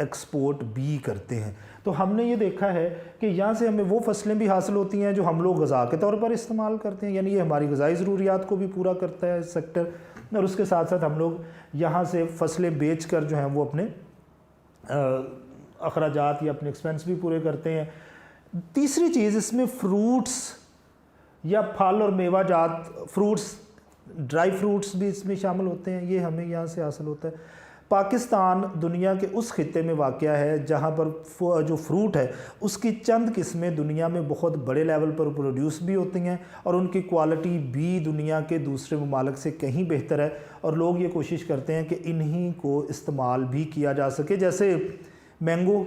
Export بھی کرتے ہیں. تو ہم نے یہ دیکھا ہے کہ یہاں سے ہمیں وہ فصلیں بھی حاصل ہوتی ہیں جو ہم لوگ غذا کے طور پر استعمال کرتے ہیں, یعنی یہ ہماری غذائی ضروریات کو بھی پورا کرتا ہے سیکٹر, اور اس کے ساتھ ساتھ ہم لوگ یہاں سے فصلیں بیچ کر جو ہیں وہ اپنے اخراجات یا اپنے ایکسپینس بھی پورے کرتے ہیں. تیسری چیز اس میں فروٹس یا پھل اور میوہ جات, فروٹس, ڈرائی فروٹس بھی اس میں شامل ہوتے ہیں, یہ ہمیں یہاں سے حاصل ہوتا ہے. پاکستان دنیا کے اس خطے میں واقع ہے جہاں پر جو فروٹ ہے اس کی چند قسمیں دنیا میں بہت بڑے لیول پر پروڈیوس بھی ہوتی ہیں, اور ان کی کوالٹی بھی دنیا کے دوسرے ممالک سے کہیں بہتر ہے, اور لوگ یہ کوشش کرتے ہیں کہ انہی کو استعمال بھی کیا جا سکے, جیسے مینگو,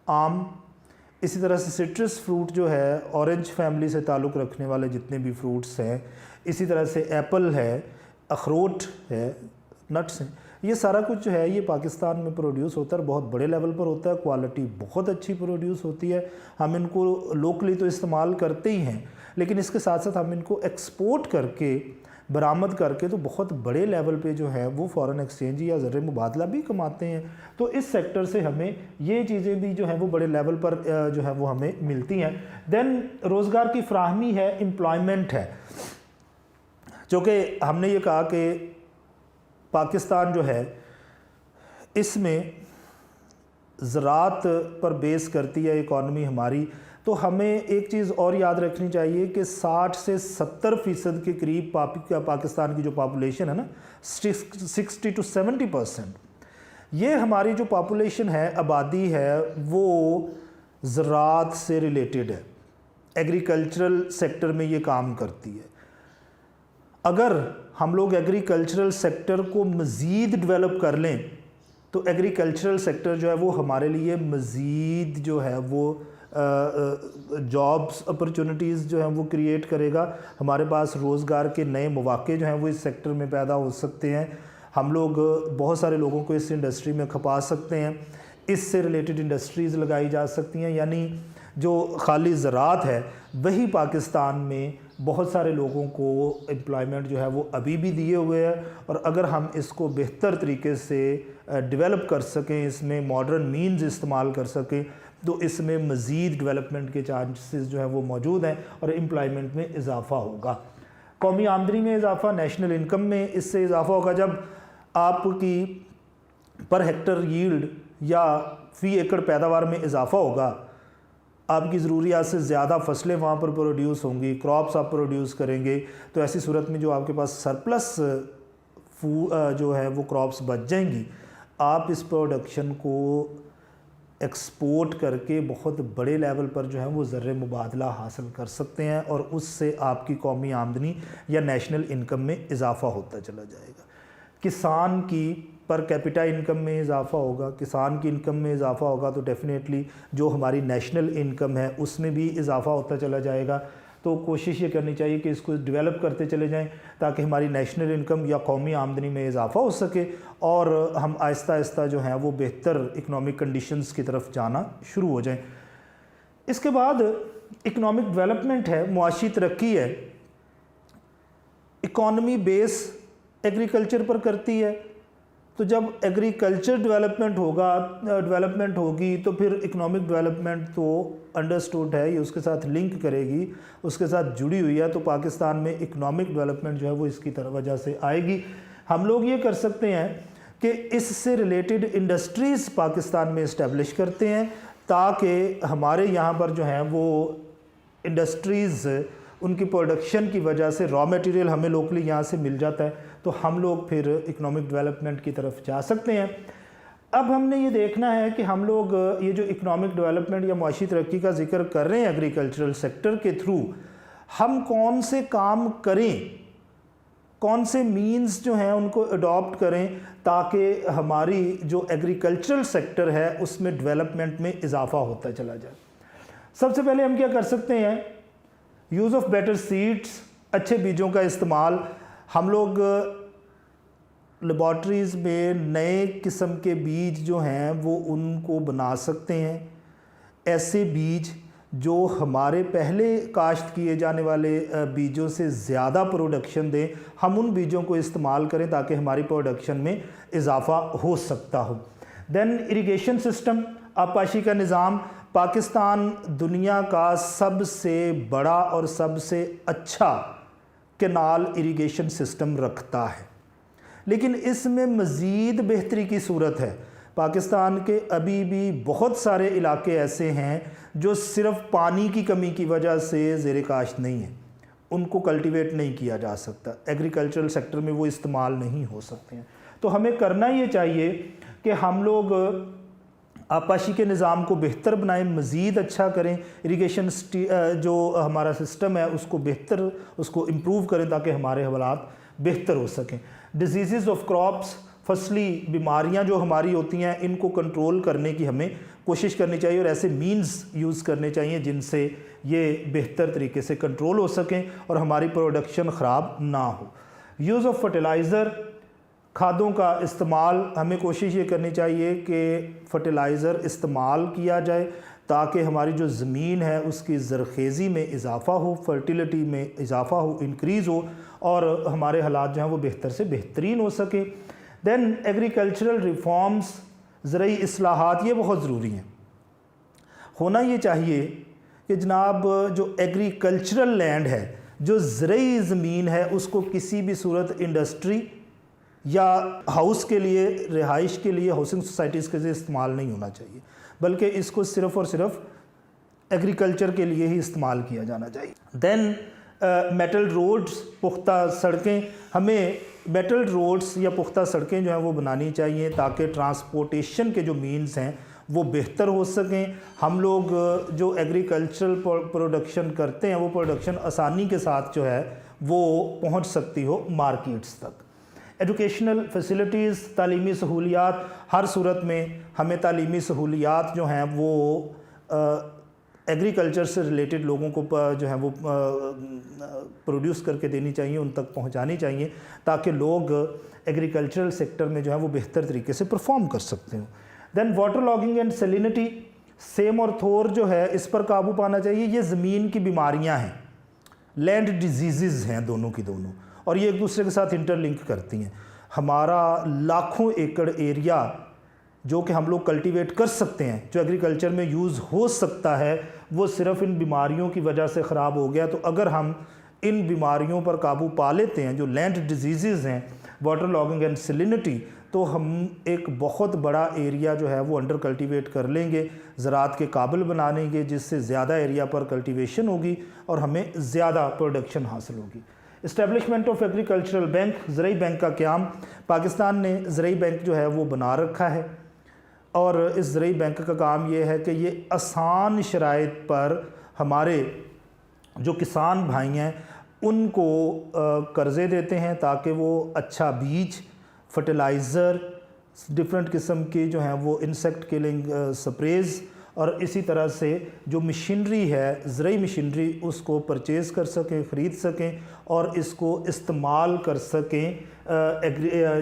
آم, اسی طرح سے سٹرس فروٹ جو ہے, اورنج فیملی سے تعلق رکھنے والے جتنے بھی فروٹس ہیں, اسی طرح سے ایپل ہے, اخروٹ ہے, نٹس ہیں, یہ سارا کچھ جو ہے یہ پاکستان میں پروڈیوس ہوتا ہے, اور بہت بڑے لیول پر ہوتا ہے, کوالٹی بہت اچھی پروڈیوس ہوتی ہے. ہم ان کو لوکلی تو استعمال کرتے ہی ہیں, لیکن اس کے ساتھ ساتھ ہم ان کو ایکسپورٹ کر کے, برآمد کر کے تو بہت بڑے لیول پہ جو ہے وہ فارن ایکسچینج یا زر مبادلہ بھی کماتے ہیں. تو اس سیکٹر سے ہمیں یہ چیزیں بھی جو ہیں وہ بڑے لیول پر جو ہے وہ ہمیں ملتی ہیں. دین روزگار کی فراہمی ہے, امپلائمنٹ ہے, جو کہ ہم نے یہ کہا کہ پاکستان جو ہے اس میں زراعت پر بیس کرتی ہے اکانومی ہماری. تو ہمیں ایک چیز اور یاد رکھنی چاہیے کہ 60 سے 70% کے قریب پاکستان کی جو پاپولیشن ہے نا, 60 to 70%, یہ ہماری جو پاپولیشن ہے, آبادی ہے, وہ زراعت سے ریلیٹڈ ہے, ایگریکلچرل سیکٹر میں یہ کام کرتی ہے. اگر ہم لوگ ایگریکلچرل سیکٹر کو مزید ڈیولپ کر لیں تو ایگریکلچرل سیکٹر جو ہے وہ ہمارے لیے مزید جو ہے وہ جابس اپرچونٹیز جو ہیں وہ کریٹ کرے گا. ہمارے پاس روزگار کے نئے مواقع جو ہیں وہ اس سیکٹر میں پیدا ہو سکتے ہیں. ہم لوگ بہت سارے لوگوں کو اس انڈسٹری میں کھپا سکتے ہیں, اس سے ریلیٹڈ انڈسٹریز لگائی جا سکتی ہیں. یعنی جو خالی زراعت ہے وہی پاکستان میں بہت سارے لوگوں کو امپلائمنٹ جو ہے وہ ابھی بھی دیے ہوئے ہے, اور اگر ہم اس کو بہتر طریقے سے ڈیولپ کر سکیں, اس میں ماڈرن مینز استعمال کر سکیں, تو اس میں مزید ڈیولپمنٹ کے چانسز جو ہیں وہ موجود ہیں, اور امپلائمنٹ میں اضافہ ہوگا. قومی آمدنی میں اضافہ, نیشنل انکم میں اس سے اضافہ ہوگا. جب آپ کی پر ہیکٹر ییلڈ یا فی ایکڑ پیداوار میں اضافہ ہوگا, آپ کی ضروریات سے زیادہ فصلیں وہاں پر پروڈیوس ہوں گی, کراپس آپ پروڈیوس کریں گے, تو ایسی صورت میں جو آپ کے پاس سرپلس جو ہے وہ کراپس بچ جائیں گی, آپ اس پروڈکشن کو ایکسپورٹ کر کے بہت بڑے لیول پر جو ہے وہ زر مبادلہ حاصل کر سکتے ہیں, اور اس سے آپ کی قومی آمدنی یا نیشنل انکم میں اضافہ ہوتا چلا جائے گا. کسان کی پر کیپٹا انکم میں اضافہ ہوگا, کسان کی انکم میں اضافہ ہوگا, تو ڈیفینیٹلی جو ہماری نیشنل انکم ہے اس میں بھی اضافہ ہوتا چلا جائے گا. تو کوشش یہ کرنی چاہیے کہ اس کو ڈیولپ کرتے چلے جائیں تاکہ ہماری نیشنل انکم یا قومی آمدنی میں اضافہ ہو سکے, اور ہم آہستہ آہستہ جو ہیں وہ بہتر اکنامک کنڈیشنز کی طرف جانا شروع ہو جائیں. اس کے بعد اکنامک ڈیولپمنٹ ہے, معاشی ترقی ہے. اکانومی بیس ایگریکلچر پر کرتی ہے, تو جب ایگریکلچر ڈیولپمنٹ ہوگی تو پھر اکنامک ڈیولپمنٹ تو انڈرسٹوڈ ہے, یہ اس کے ساتھ لنک کرے گی, اس کے ساتھ جڑی ہوئی ہے. تو پاکستان میں اکنامک ڈیولپمنٹ جو ہے وہ اس کی وجہ سے آئے گی. ہم لوگ یہ کر سکتے ہیں کہ اس سے ریلیٹڈ انڈسٹریز پاکستان میں اسٹیبلش کرتے ہیں, تاکہ ہمارے یہاں پر جو ہیں وہ انڈسٹریز, ان کی پروڈکشن کی وجہ سے را میٹیریل ہمیں لوکلی یہاں سے مل جاتا ہے, تو ہم لوگ پھر اکنامک ڈیولپمنٹ کی طرف جا سکتے ہیں. اب ہم نے یہ دیکھنا ہے کہ ہم لوگ یہ جو اکنامک ڈیولپمنٹ یا معاشی ترقی کا ذکر کر رہے ہیں ایگریکلچرل سیکٹر کے تھرو, ہم کون سے کام کریں, کون سے مینز جو ہیں ان کو اڈاپٹ کریں تاکہ ہماری جو ایگریکلچرل سیکٹر ہے اس میں ڈیولپمنٹ میں اضافہ ہوتا چلا جائے. سب سے پہلے ہم کیا کر سکتے ہیں, یوز آف بیٹر سیڈس, اچھے بیجوں کا استعمال. ہم لوگ لیبارٹریز میں نئے قسم کے بیج جو ہیں وہ ان کو بنا سکتے ہیں, ایسے بیج جو ہمارے پہلے کاشت کیے جانے والے بیجوں سے زیادہ پروڈکشن دیں. ہم ان بیجوں کو استعمال کریں تاکہ ہماری پروڈکشن میں اضافہ ہو سکتا ہو. دین اریگیشن سسٹم، آبپاشی کا نظام. پاکستان دنیا کا سب سے بڑا اور سب سے اچھا کینال اریگیشن سسٹم رکھتا ہے، لیکن اس میں مزید بہتری کی صورت ہے. پاکستان کے ابھی بھی بہت سارے علاقے ایسے ہیں جو صرف پانی کی کمی کی وجہ سے زیر کاشت نہیں ہیں، ان کو کلٹیویٹ نہیں کیا جا سکتا، ایگریکلچرل سیکٹر میں وہ استعمال نہیں ہو سکتے ہیں. تو ہمیں کرنا یہ چاہیے کہ ہم لوگ آبپاشی کے نظام کو بہتر بنائیں، مزید اچھا کریں، اریگیشن جو ہمارا سسٹم ہے اس کو بہتر، اس کو امپروو کریں تاکہ ہمارے حالات بہتر ہو سکیں. ڈیزیزز آف کراپس، فصلی بیماریاں جو ہماری ہوتی ہیں ان کو کنٹرول کرنے کی ہمیں کوشش کرنی چاہیے اور ایسے مینز یوز کرنے چاہیے جن سے یہ بہتر طریقے سے کنٹرول ہو سکیں اور ہماری پروڈکشن خراب نہ ہو. یوز آف فرٹیلائزر، کھادوں کا استعمال، ہمیں کوشش یہ کرنی چاہیے کہ فرٹیلائزر استعمال کیا جائے تاکہ ہماری جو زمین ہے اس کی زرخیزی میں اضافہ ہو، فرٹیلیٹی میں اضافہ ہو، انکریز ہو اور ہمارے حالات جو ہیں وہ بہتر سے بہترین ہو سکے. دین ایگریکلچرل ریفارمز، زرعی اصلاحات، یہ بہت ضروری ہیں. ہونا یہ چاہیے کہ جناب جو ایگریکلچرل لینڈ ہے، جو زرعی زمین ہے، اس کو کسی بھی صورت انڈسٹری یا ہاؤس کے لیے، رہائش کے لیے، ہاؤسنگ سوسائٹیز کے لیے استعمال نہیں ہونا چاہیے، بلکہ اس کو صرف اور صرف ایگریکلچر کے لیے ہی استعمال کیا جانا چاہیے. دین میٹل روڈز، پختہ سڑکیں، ہمیں میٹل روڈز یا پختہ سڑکیں جو ہیں وہ بنانی چاہیے تاکہ ٹرانسپورٹیشن کے جو مینز ہیں وہ بہتر ہو سکیں. ہم لوگ جو ایگریکلچرل پروڈکشن کرتے ہیں وہ پروڈکشن آسانی کے ساتھ جو ہے وہ پہنچ سکتی ہو مارکیٹس تک. ایجوکیشنل فیسلٹیز، تعلیمی سہولیات، ہر صورت میں ہمیں تعلیمی سہولیات جو ہیں وہ ایگریکلچر سے ریلیٹڈ لوگوں کو جو ہیں وہ پروڈیوس کر کے دینی چاہیے، ان تک پہنچانی چاہیے تاکہ لوگ ایگریکلچرل سیکٹر میں جو ہے وہ بہتر طریقے سے پرفارم کر سکتے ہوں. دین واٹر لاگنگ اینڈ سیلینٹی، سیم اور تھور جو ہے اس پر قابو پانا چاہیے. یہ زمین کی بیماریاں ہیں، لینڈ ڈیزیزز ہیں دونوں کی دونوں، اور یہ ایک دوسرے کے ساتھ انٹر لنک کرتی ہیں. ہمارا لاکھوں ایکڑ ایریا جو کہ ہم لوگ کلٹیویٹ کر سکتے ہیں، جو ایگریکلچر میں یوز ہو سکتا ہے، وہ صرف ان بیماریوں کی وجہ سے خراب ہو گیا. تو اگر ہم ان بیماریوں پر قابو پا لیتے ہیں جو لینڈ ڈیزیزز ہیں، واٹر لاگنگ اینڈ سیلینٹی، تو ہم ایک بہت بڑا ایریا جو ہے وہ انڈر کلٹیویٹ کر لیں گے، زراعت کے قابل بنا لیں گے، جس سے زیادہ ایریا پر کلٹیویشن ہوگی اور ہمیں زیادہ پروڈکشن حاصل ہوگی. اسٹیبلشمنٹ آف ایگریکلچرل بینک، زرعی بینک کا قیام. پاکستان نے زرعی بینک جو ہے وہ بنا رکھا ہے اور اس زرعی بینک کا کام یہ ہے کہ یہ آسان شرائط پر ہمارے جو کسان بھائی ہیں ان کو قرضے دیتے ہیں تاکہ وہ اچھا بیج، فرٹیلائزر، ڈفرینٹ قسم کی جو ہیں وہ انسیکٹ کلنگ سپریز اور اسی طرح سے جو مشینری ہے، زرعی مشینری، اس کو پرچیز کر سکیں، خرید سکیں اور اس کو استعمال کر سکیں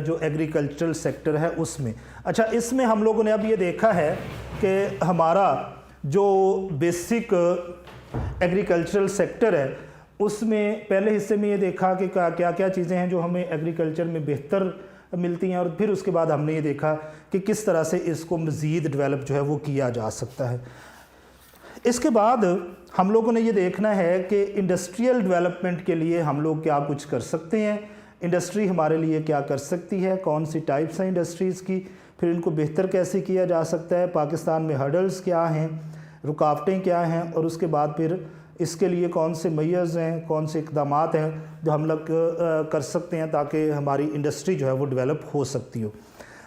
جو ایگریکلچرل سیکٹر ہے اس میں. اچھا، اس میں ہم لوگوں نے اب یہ دیکھا ہے کہ ہمارا جو بیسک ایگریکلچرل سیکٹر ہے اس میں پہلے حصے میں یہ دیکھا کہ کیا کیا چیزیں ہیں جو ہمیں ایگریکلچر میں بہتر ملتی ہیں، اور پھر اس کے بعد ہم نے یہ دیکھا کہ کس طرح سے اس کو مزید ڈیولپ جو ہے وہ کیا جا سکتا ہے. اس کے بعد ہم لوگوں نے یہ دیکھنا ہے کہ انڈسٹریل ڈیولپمنٹ کے لیے ہم لوگ کیا کچھ کر سکتے ہیں، انڈسٹری ہمارے لیے کیا کر سکتی ہے، کون سی ٹائپس ہیں انڈسٹریز کی، پھر ان کو بہتر کیسے کیا جا سکتا ہے، پاکستان میں ہرڈلز کیا ہیں، رکاوٹیں کیا ہیں، اور اس کے بعد پھر اس کے لیے کون سے میئرز ہیں، کون سے اقدامات ہیں جو ہم لوگ کر سکتے ہیں تاکہ ہماری انڈسٹری جو ہے وہ ڈیولپ ہو سکتی ہو.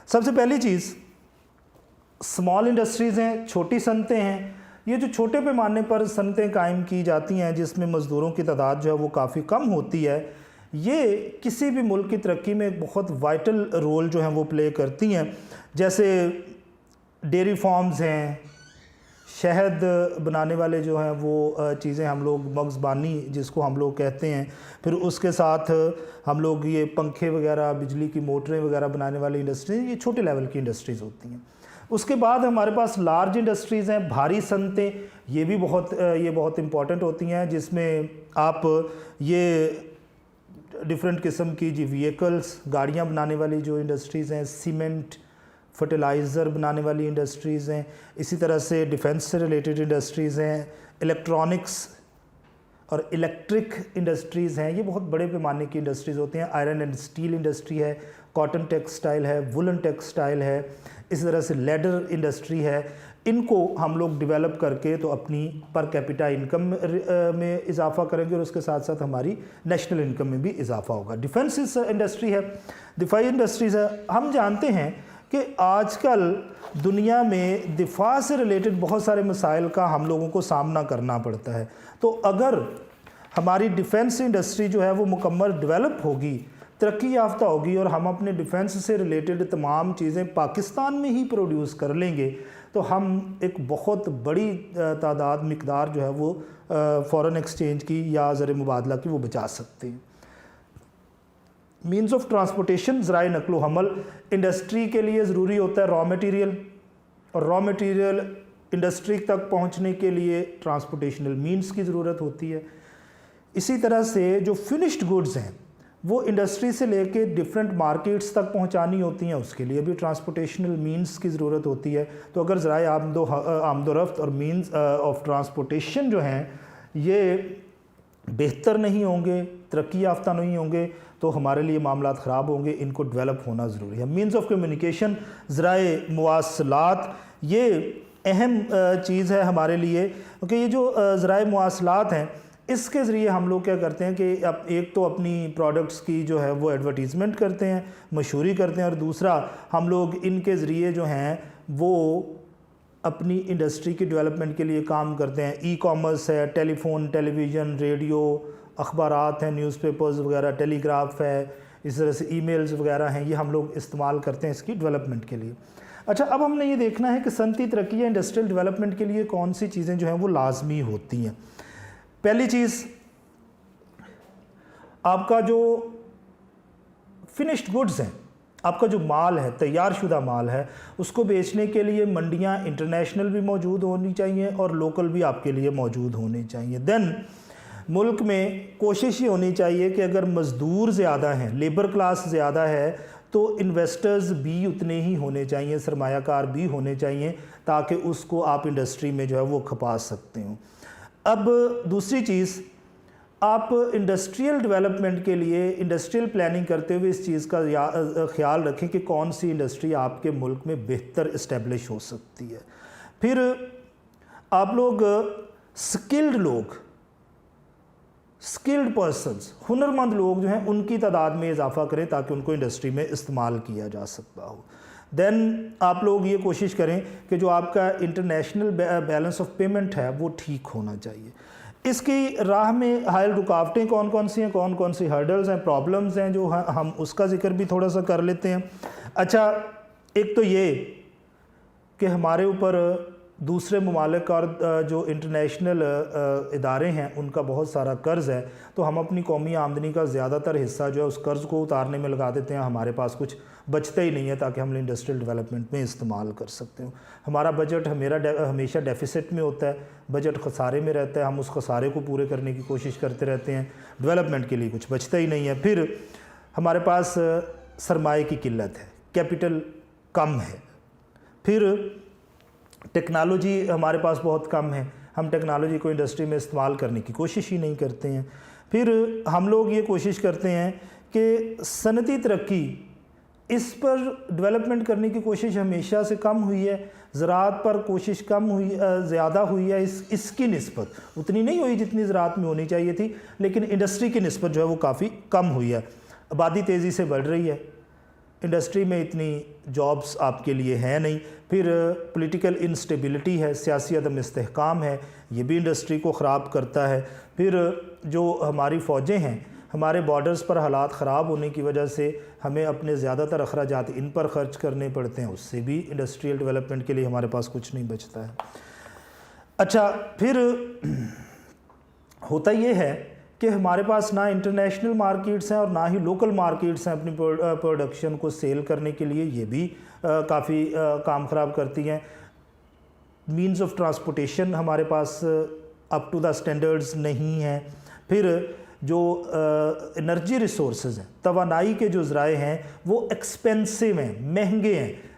سب سے پہلی چیز اسمال انڈسٹریز ہیں، چھوٹی صنعتیں ہیں. یہ جو چھوٹے پیمانے پر صنعتیں قائم کی جاتی ہیں جس میں مزدوروں کی تعداد جو ہے وہ کافی کم ہوتی ہے، یہ کسی بھی ملک کی ترقی میں ایک بہت وائٹل رول جو ہے وہ پلے کرتی ہیں. جیسے ڈیری فارمز ہیں، شہد بنانے والے جو ہیں وہ چیزیں ہم لوگ مغزبانی جس کو ہم لوگ کہتے ہیں، پھر اس کے ساتھ ہم لوگ یہ پنکھے وغیرہ، بجلی کی موٹریں وغیرہ بنانے والی انڈسٹریز، یہ چھوٹے لیول کی انڈسٹریز ہوتی ہیں. اس کے بعد ہمارے پاس لارج انڈسٹریز ہیں، بھاری صنعتیں، یہ بھی بہت امپورٹنٹ ہوتی ہیں جس میں آپ یہ ڈفرینٹ قسم کی وہیکلز، گاڑیاں بنانے والی جو انڈسٹریز ہیں، سیمنٹ فرٹیلائزر بنانے والی انڈسٹریز ہیں، اسی طرح سے ڈیفنس سے ریلیٹڈ انڈسٹریز ہیں، الیکٹرانکس اور الیکٹرک انڈسٹریز ہیں، یہ بہت بڑے پیمانے کی انڈسٹریز ہوتی ہیں. آئرن اینڈ اسٹیل انڈسٹری ہے، کاٹن ٹیکسٹائل ہے، وولن ٹیکسٹائل ہے، اس طرح سے لیڈر انڈسٹری ہے. ان کو ہم لوگ ڈیولپ کر کے تو اپنی پر کیپیٹا انکم میں اضافہ کریں گے اور اس کے ساتھ ساتھ ہماری نیشنل انکم میں بھی اضافہ ہوگا. ڈیفنس انڈسٹری ہے، دفاعی انڈسٹریز ہے. ہم جانتے ہیں کہ آج کل دنیا میں دفاع سے ریلیٹڈ بہت سارے مسائل کا ہم لوگوں کو سامنا کرنا پڑتا ہے. تو اگر ہماری ڈیفنس انڈسٹری جو ہے وہ مکمل ڈیولپ ہوگی، ترقی یافتہ ہوگی اور ہم اپنے ڈیفنس سے ریلیٹڈ تمام چیزیں پاکستان میں ہی پروڈیوس کر لیں گے تو ہم ایک بہت بڑی مقدار جو ہے وہ فورن ایکسچینج کی یا زر مبادلہ کی وہ بچا سکتے ہیں. مینز آف ٹرانسپورٹیشن، ذرائع نقل و حمل انڈسٹری کے لیے ضروری ہوتا ہے را مٹیریل، اور را مٹیریل انڈسٹری تک پہنچنے کے لیے ٹرانسپورٹیشنل مینز کی ضرورت ہوتی ہے. اسی طرح سے جو فنشڈ گڈز ہیں وہ انڈسٹری سے لے کے ڈفرینٹ مارکیٹس تک پہنچانی ہوتی ہیں، اس کے لیے بھی ٹرانسپورٹیشنل مینز کی ضرورت ہوتی ہے. تو اگر ذرائع آمد و رفت اور مینز آف ٹرانسپورٹیشن جو ہیں یہ بہتر نہیں ہوں گے، ترقی یافتہ نہیں ہوں گے تو ہمارے لیے معاملات خراب ہوں گے. ان کو ڈیولپ ہونا ضروری ہے. مینز آف کمیونیکیشن، ذرائع مواصلات، یہ اہم چیز ہے ہمارے لیے، کیونکہ یہ جو ذرائع مواصلات ہیں اس کے ذریعے ہم لوگ کیا کرتے ہیں کہ ایک تو اپنی پروڈکٹس کی جو ہے وہ ایڈورٹیزمنٹ کرتے ہیں، مشہوری کرتے ہیں، اور دوسرا ہم لوگ ان کے ذریعے جو ہیں وہ اپنی انڈسٹری کی ڈیولپمنٹ کے لیے کام کرتے ہیں. ای کامرس ہے، ٹیلی فون، ٹیلی ویژن، ریڈیو، اخبارات ہیں، نیوز پیپرز وغیرہ، ٹیلی گراف ہے، اس طرح سے ای میلز وغیرہ ہیں، یہ ہم لوگ استعمال کرتے ہیں اس کی ڈیولپمنٹ کے لیے. اچھا، اب ہم نے یہ دیکھنا ہے کہ صنعتی ترقی یا انڈسٹریل ڈیولپمنٹ کے لیے کون سی چیزیں جو ہیں وہ لازمی ہوتی ہیں. پہلی چیز، آپ کا جو فنشڈ گڈز ہیں، آپ کا جو مال ہے، تیار شدہ مال ہے، اس کو بیچنے کے لیے منڈیاں انٹرنیشنل بھی موجود ہونی چاہیے اور لوکل بھی آپ کے لیے موجود ہونی چاہیے. دین ملک میں کوشش یہ ہونی چاہیے کہ اگر مزدور زیادہ ہیں، لیبر کلاس زیادہ ہے، تو انویسٹرز بھی اتنے ہی ہونے چاہیے، سرمایہ کار بھی ہونے چاہیے تاکہ اس کو آپ انڈسٹری میں جو ہے وہ کھپا سکتے ہوں. اب دوسری چیز، آپ انڈسٹریل ڈیولپمنٹ کے لیے انڈسٹریل پلاننگ کرتے ہوئے اس چیز کا خیال رکھیں کہ کون سی انڈسٹری آپ کے ملک میں بہتر اسٹیبلش ہو سکتی ہے. پھر آپ لوگ اسکلڈ پرسنز، ہنرمند لوگ جو ہیں ان کی تعداد میں اضافہ کریں تاکہ ان کو انڈسٹری میں استعمال کیا جا سکتا ہو. دین آپ لوگ یہ کوشش کریں کہ جو آپ کا انٹرنیشنل بیلنس آف پیمنٹ ہے وہ ٹھیک ہونا چاہیے. اس کی راہ میں حائل رکاوٹیں کون کون سی ہیں، کون کون سی ہرڈلز ہیں، پرابلمز ہیں، جو ہم اس کا ذکر بھی تھوڑا سا کر لیتے ہیں. اچھا، ایک تو یہ کہ ہمارے اوپر دوسرے ممالک اور جو انٹرنیشنل ادارے ہیں ان کا بہت سارا قرض ہے، تو ہم اپنی قومی آمدنی کا زیادہ تر حصہ جو ہے اس قرض کو اتارنے میں لگا دیتے ہیں. ہمارے پاس کچھ بچتا ہی نہیں ہے تاکہ ہم انڈسٹریل ڈیولپمنٹ میں استعمال کر سکتے ہوں. ہمارا بجٹ ہمیشہ ڈیفیسٹ میں ہوتا ہے، بجٹ خسارے میں رہتا ہے، ہم اس خسارے کو پورے کرنے کی کوشش کرتے رہتے ہیں، ڈیولپمنٹ کے لیے کچھ بچتا ہی نہیں ہے. پھر ہمارے پاس سرمایہ کی قلت ہے، کیپٹل کم ہے. پھر ٹیکنالوجی ہمارے پاس بہت کم ہے، ہم ٹیکنالوجی کو انڈسٹری میں استعمال کرنے کی کوشش ہی نہیں کرتے ہیں. پھر ہم لوگ یہ کوشش کرتے ہیں کہ صنعتی ترقی، اس پر ڈیولپمنٹ کرنے کی کوشش ہمیشہ سے کم ہوئی ہے. زراعت پر کوشش زیادہ ہوئی ہے، اس کی نسبت اتنی نہیں ہوئی جتنی زراعت میں ہونی چاہیے تھی، لیکن انڈسٹری کی نسبت جو ہے وہ کافی کم ہوئی ہے. آبادی تیزی سے بڑھ رہی ہے، انڈسٹری میں اتنی جابس آپ کے لیے ہیں نہیں. پھر پولیٹیکل انسٹیبلٹی ہے، سیاسی عدم استحکام ہے، یہ بھی انڈسٹری کو خراب کرتا ہے. پھر جو ہماری فوجیں ہیں، ہمارے بارڈرز پر حالات خراب ہونے کی وجہ سے ہمیں اپنے زیادہ تر اخراجات ان پر خرچ کرنے پڑتے ہیں، اس سے بھی انڈسٹریل ڈیولپمنٹ کے لیے ہمارے پاس کچھ نہیں بچتا ہے. اچھا، پھر ہوتا یہ ہے کہ ہمارے پاس نہ انٹرنیشنل مارکیٹس ہیں اور نہ ہی لوکل مارکیٹس ہیں اپنی پروڈکشن کو سیل کرنے کے لیے، یہ بھی کافی کام خراب کرتی ہیں. مینز آف ٹرانسپورٹیشن ہمارے پاس اپ ٹو دا سٹینڈرڈز نہیں ہیں. پھر جو انرجی ریسورسز ہیں، توانائی کے جو ذرائع ہیں وہ ایکسپینسو ہیں، مہنگے ہیں.